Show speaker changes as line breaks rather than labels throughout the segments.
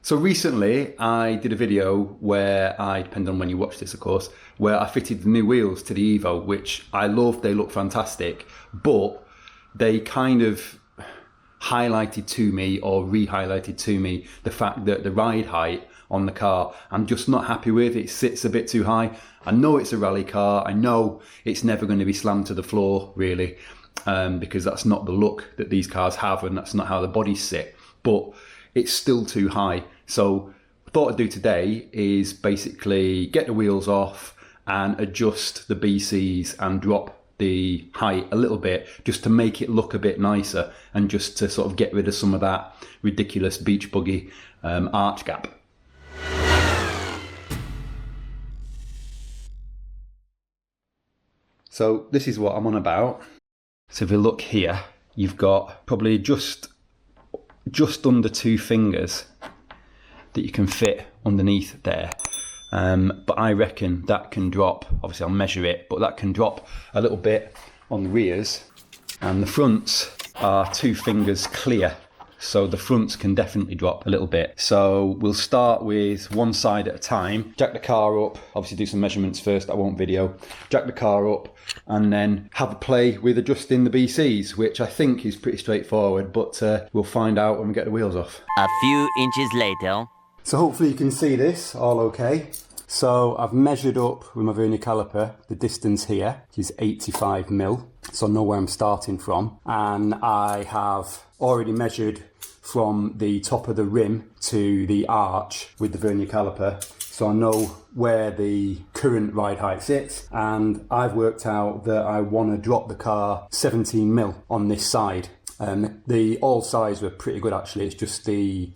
So recently I did a video where depending on when you watch this of course, where I fitted the new wheels to the Evo, which I love, they look fantastic, but they kind of highlighted to me or re-highlighted to me the fact that the ride height on the car I'm just not happy with. It sits a bit too high. I know it's a rally car, I know it's never going to be slammed to the floor really, because that's not the look that these cars have and that's not how the bodies sit, but it's still too high. So what I thought I'd do today is basically get the wheels off and adjust the BCs and drop the height a little bit just to make it look a bit nicer and just to sort of get rid of some of that ridiculous beach buggy arch gap. So this is what I'm on about. So if you look here, you've got probably just under 2 fingers that you can fit underneath there. But I reckon that can drop, obviously I'll measure it, but that can drop a little bit on the rears, and the fronts are 2 fingers clear, so the fronts can definitely drop a little bit. So we'll start with one side at a time, jack the car up, obviously do some measurements first, I won't video, jack the car up and then have a play with adjusting the BCs, which I think is pretty straightforward, but we'll find out when we get the wheels off.
A few inches later.
So hopefully you can see this all okay. So I've measured up with my vernier caliper the distance here, which is 85 mil. So I know where I'm starting from. And I have already measured from the top of the rim to the arch with the vernier caliper. So I know where the current ride height sits. And I've worked out that I want to drop the car 17 mil on this side. All sides were pretty good actually, it's just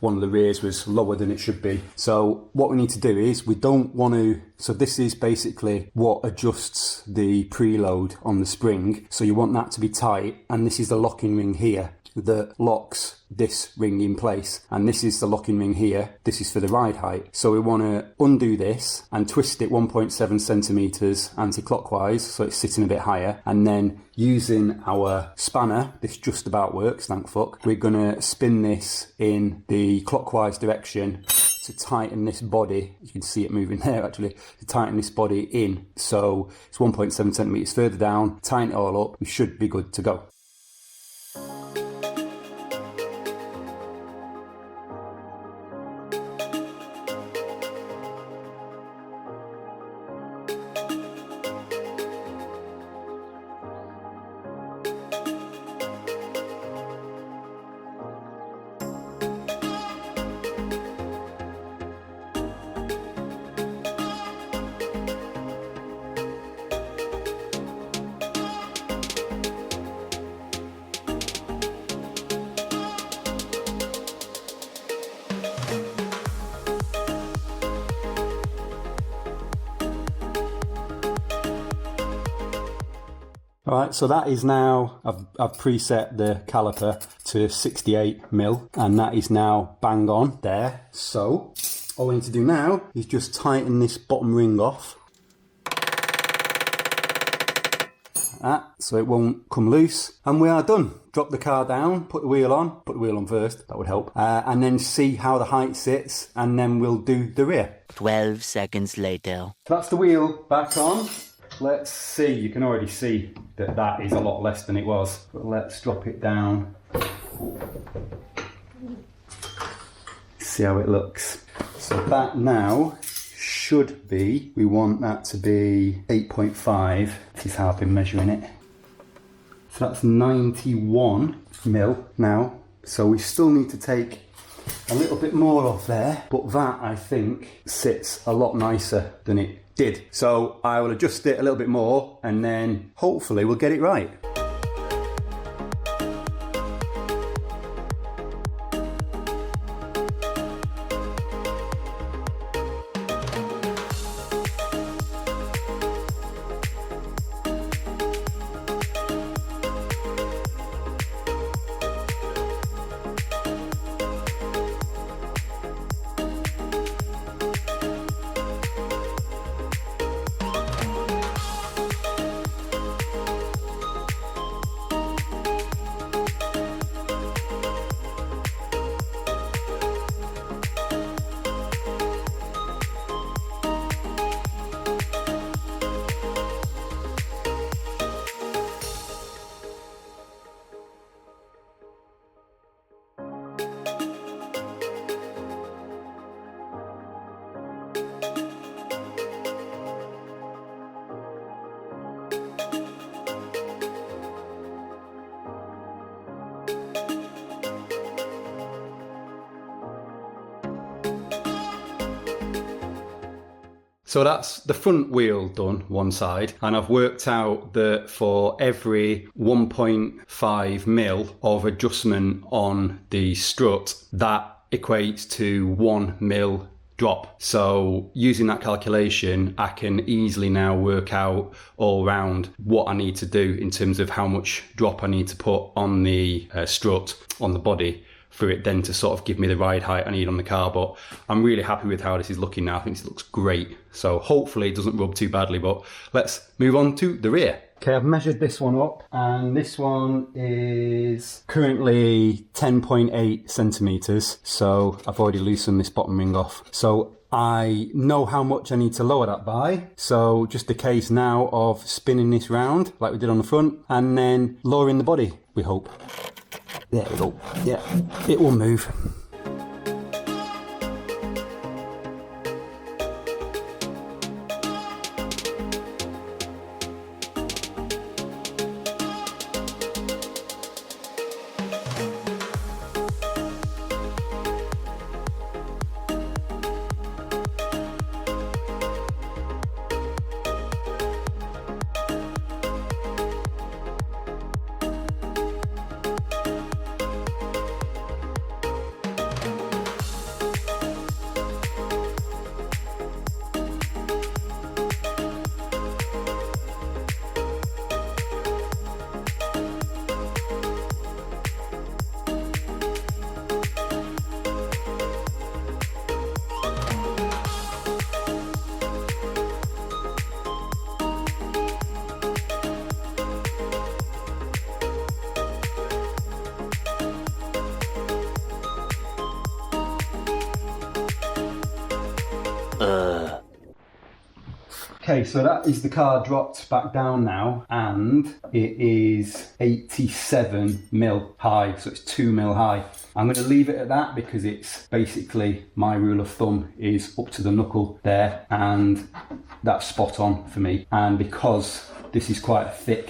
one of the rears was lower than it should be. So what we need to do is, we don't want to, so this is basically what adjusts the preload on the spring. So you want that to be tight, and this is the locking ring here that locks this ring in place, and this is the locking ring here, this is for the ride height. So we want to undo this and twist it 1.7 centimeters anti-clockwise so it's sitting a bit higher, and then using our spanner, this just about works, thank fuck, we're going to spin this in the clockwise direction to tighten this body. You can see it moving there actually, to tighten this body in. So it's 1.7 centimeters further down, tighten it all up, we should be good to go. Alright, so that is now, I've preset the caliper to 68 mil, and that is now bang on there. So all we need to do now is just tighten this bottom ring off, so it won't come loose, and we are done. Drop the car down, put the wheel on first, that would help, and then see how the height sits, and then we'll do the rear.
12 seconds later.
So that's the wheel back on. Let's see, you can already see that that is a lot less than it was, but let's drop it down. See how it looks. So that now should be, we want that to be 8.5, this is how I've been measuring it. So that's 91 mil now, so we still need to take a little bit more off there, but that I think sits a lot nicer than it did. So I will adjust it a little bit more and then hopefully we'll get it right. So that's the front wheel done, one side, and I've worked out that for every 1.5 mil of adjustment on the strut, that equates to 1 mil drop. So using that calculation, I can easily now work out all round what I need to do in terms of how much drop I need to put on the strut, on the body, for it then to sort of give me the ride height I need on the car. But I'm really happy with how this is looking now. I think this looks great. So hopefully it doesn't rub too badly, but let's move on to the rear. Okay, I've measured this one up, and this one is currently 10.8 centimeters. So I've already loosened this bottom ring off. So I know how much I need to lower that by. So just a case now of spinning this round like we did on the front, and then lowering the body, we hope. There we go. Yeah, it will move. Okay, so that is the car dropped back down now, and it is 87 mil high, so it's 2 mil high. I'm going to leave it at that because it's basically, my rule of thumb is up to the knuckle there, and that's spot on for me. And because this is quite a thick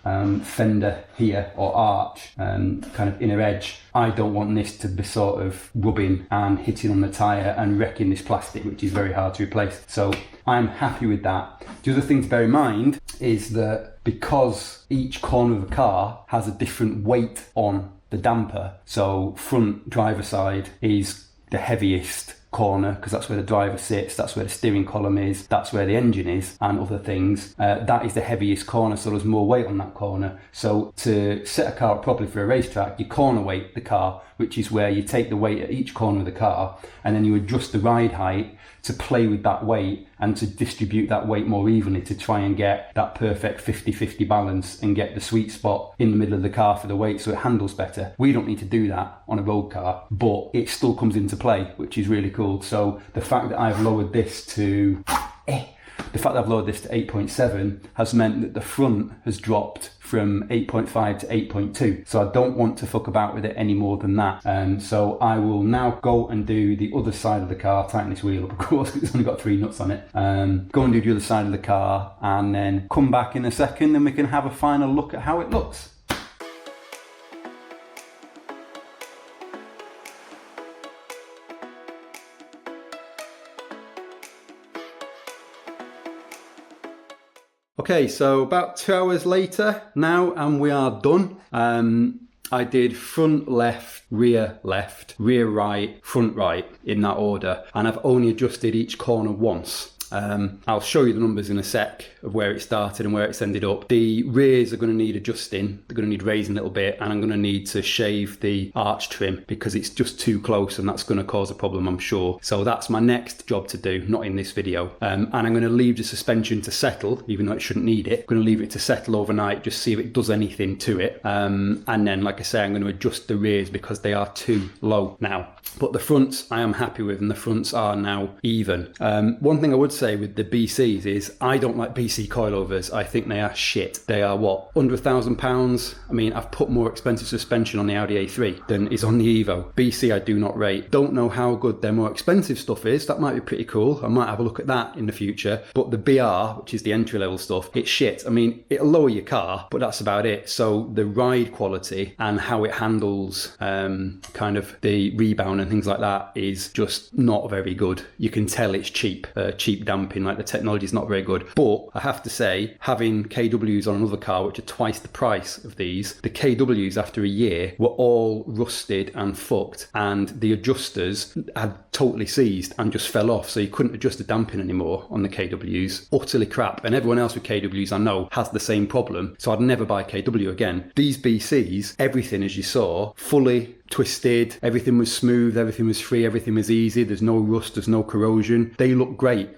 fender here, or arch, kind of inner edge, I don't want this to be sort of rubbing and hitting on the tyre and wrecking this plastic, which is very hard to replace. So I'm happy with that. The other thing to bear in mind is that because each corner of the car has a different weight on the damper, so front driver side is the heaviest corner because that's where the driver sits, that's where the steering column is, that's where the engine is, and other things. That is the heaviest corner, so there's more weight on that corner. So to set a car up properly for a racetrack, you corner weight the car, which is where you take the weight at each corner of the car and then you adjust the ride height to play with that weight and to distribute that weight more evenly to try and get that perfect 50-50 balance and get the sweet spot in the middle of the car for the weight so it handles better. We don't need to do that on a road car, but it still comes into play, which is really cool. So the fact that I've lowered this to 8.7 has meant that the front has dropped from 8.5 to 8.2. So I don't want to fuck about with it any more than that. So I will now go and do the other side of the car, tighten this wheel up of course, because it's only got 3 nuts on it. Go and do the other side of the car and then come back in a second and we can have a final look at how it looks. Okay, so about 2 hours later now, and we are done. I did front left, rear right, front right in that order, and I've only adjusted each corner once. I'll show you the numbers in a sec of where it started and where it's ended up. The rears are going to need adjusting, they're going to need raising a little bit, and I'm going to need to shave the arch trim because it's just too close and that's going to cause a problem, I'm sure. So that's my next job to do, not in this video. And I'm going to leave the suspension to settle, even though it shouldn't need it. I'm going to leave it to settle overnight, just see if it does anything to it. And then, like I say, I'm going to adjust the rears because they are too low now. But the fronts I am happy with, and the fronts are now even. One thing I would say with the BCs is I don't like BC coilovers. I think they are shit. They are what, under £1,000? I mean, I've put more expensive suspension on the Audi A3 than is on the Evo. BC I do not rate. Don't know how good their more expensive stuff is. That might be pretty cool. I might have a look at that in the future. But the BR, which is the entry level stuff, it's shit. I mean, it'll lower your car, but that's about it. So the ride quality and how it handles kind of the rebound and things like that is just not very good. You can tell it's cheap cheap damping, like the technology is not very good. But I have to say, having KWs on another car, which are twice the price of these, the KWs after a year were all rusted and fucked, and the adjusters had totally seized and just fell off, so you couldn't adjust the damping anymore on the KWs. Utterly crap. And everyone else with KWs I know has the same problem, so I'd never buy KW again. These BCs, everything as you saw, fully twisted, everything was smooth, everything was free, everything was easy, there's no rust, there's no corrosion. They look great.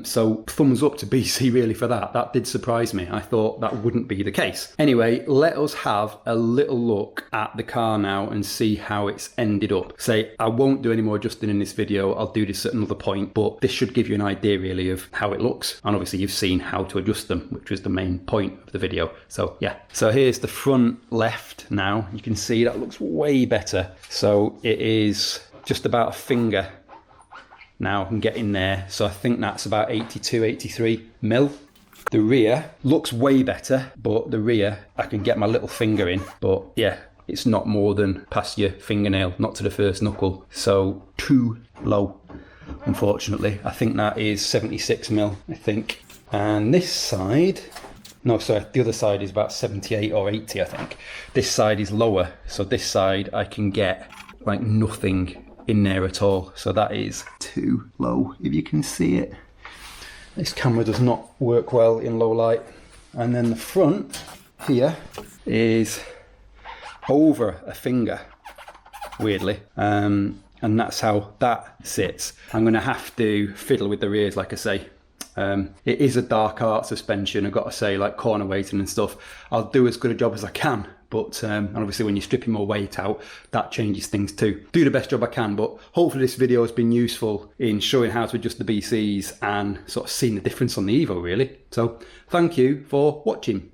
So thumbs up to BC really for that. That did surprise me. I thought that wouldn't be the case. Anyway, let us have a little look at the car now and see how it's ended up. Say, I won't do any more adjusting in this video, I'll do this at another point, but this should give you an idea really of how it looks. And obviously you've seen how to adjust them, which was the main point of the video. So yeah, so here's the front left now. You can see that looks way better. So it is just about a finger now I can get in there. So I think that's about 82, 83 mil. The rear looks way better, but the rear I can get my little finger in. But yeah, it's not more than past your fingernail, not to the first knuckle. So too low, unfortunately. I think that is 76 mil, I think. And this side, no, sorry, the other side is about 78 or 80, I think. This side is lower, so this side I can get like nothing in there at all. So that is too low, if you can see it. This camera does not work well in low light. And then the front here is over a finger, weirdly. And that's how that sits. I'm gonna have to fiddle with the rears, like I say. It is a dark art suspension, I've got to say, like corner weighting and stuff. I'll do as good a job as I can, but and obviously when you're stripping more weight out, that changes things too. Do the best job I can, but hopefully this video has been useful in showing how to adjust the BCs and sort of seeing the difference on the Evo really. So thank you for watching.